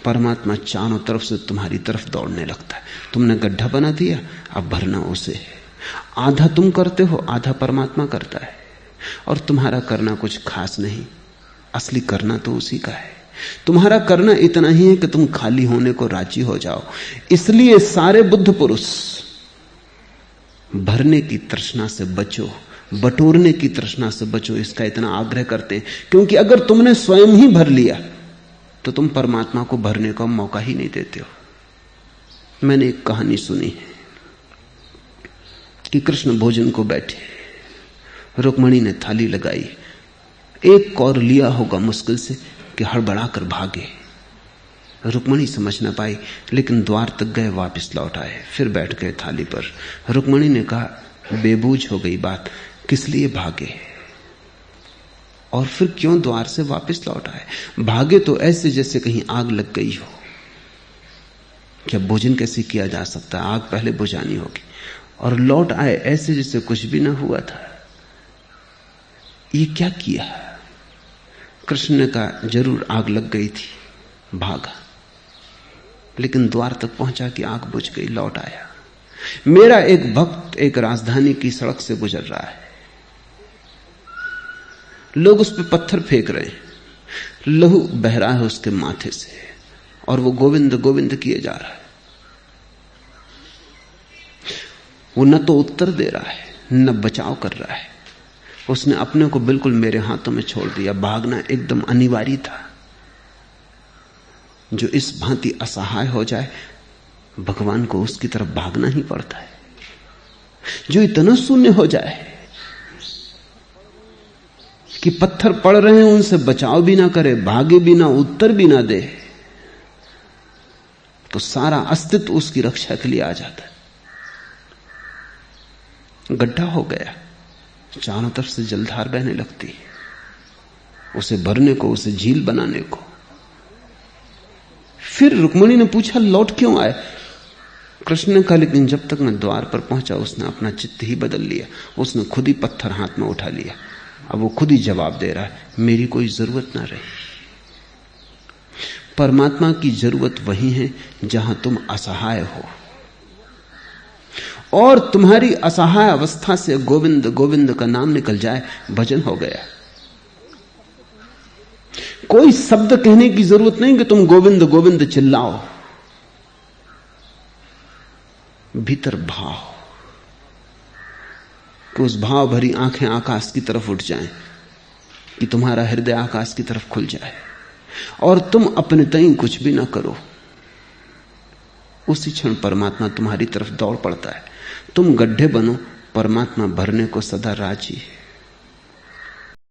परमात्मा चारों तरफ से तुम्हारी तरफ दौड़ने लगता है। तुमने गड्ढा बना दिया, अब भरना उसे है। आधा तुम करते हो, आधा परमात्मा करता है। और तुम्हारा करना कुछ खास नहीं, असली करना तो उसी का है। तुम्हारा करना इतना ही है कि तुम खाली होने को राजी हो जाओ। इसलिए सारे बुद्ध पुरुष भरने की तृष्णा से बचो, बटोरने की तृष्णा से बचो, इसका इतना आग्रह करते हैं। क्योंकि अगर तुमने स्वयं ही भर लिया तो तुम परमात्मा को भरने का मौका ही नहीं देते हो। मैंने एक कहानी सुनी है कि कृष्ण भोजन को बैठे, रुक्मणी ने थाली लगाई, एक कौर लिया होगा मुश्किल से कि हड़बड़ाकर भागे। रुक्मणी समझ न पाई, लेकिन द्वार तक गए, वापस लौट आए, फिर बैठ गए थाली पर। रुक्मणी ने कहा, बेबूझ हो गई बात, किस लिए भागे और फिर क्यों द्वार से वापस लौट आए? भागे तो ऐसे जैसे कहीं आग लग गई हो। क्या भोजन कैसे किया जा सकता है? आग पहले बुझानी होगी। और लौट आए ऐसे जैसे कुछ भी ना हुआ था। ये क्या किया? कृष्ण ने कहा, जरूर आग लग गई थी, भागा। लेकिन द्वार तक पहुंचा कि आग बुझ गई, लौट आया। मेरा एक भक्त एक राजधानी की सड़क से गुजर रहा है, लोग उस पर पत्थर फेंक रहे हैं, लहू बह रहा है उसके माथे से, और वो गोविंद गोविंद किए जा रहा है। वो न तो उत्तर दे रहा है न बचाव कर रहा है। उसने अपने को बिल्कुल मेरे हाथों में छोड़ दिया। भागना एकदम अनिवार्य था। जो इस भांति असहाय हो जाए, भगवान को उसकी तरफ भागना ही पड़ता है। जो इतना शून्य हो जाए कि पत्थर पड़ रहे हैं, उनसे बचाव भी ना करे, भागे भी ना, उत्तर भी ना दे, तो सारा अस्तित्व उसकी रक्षा के लिए आ जाता है। गड्ढा हो गया, चारों तरफ से जलधार बहने लगती है, उसे भरने को, उसे झील बनाने को। फिर रुक्मणी ने पूछा, लौट क्यों आए? कृष्ण ने कहा, लेकिन जब तक मैं द्वार पर पहुंचा उसने अपना चित्त ही बदल लिया। उसने खुद ही पत्थर हाथ में उठा लिया। अब वो खुद ही जवाब दे रहा है, मेरी कोई जरूरत ना रही। परमात्मा की जरूरत वही है जहां तुम असहाय हो, और तुम्हारी असहाय अवस्था से गोविंद गोविंद का नाम निकल जाए, भजन हो गया। कोई शब्द कहने की जरूरत नहीं कि तुम गोविंद गोविंद चिल्लाओ। भीतर भाव, कि उस भाव भरी आंखें आकाश की तरफ उठ जाएं, कि तुम्हारा हृदय आकाश की तरफ खुल जाए, और तुम अपने तई कुछ भी ना करो। उसी क्षण परमात्मा तुम्हारी तरफ दौड़ पड़ता है। तुम गड्ढे बनो, परमात्मा भरने को सदा राजी है।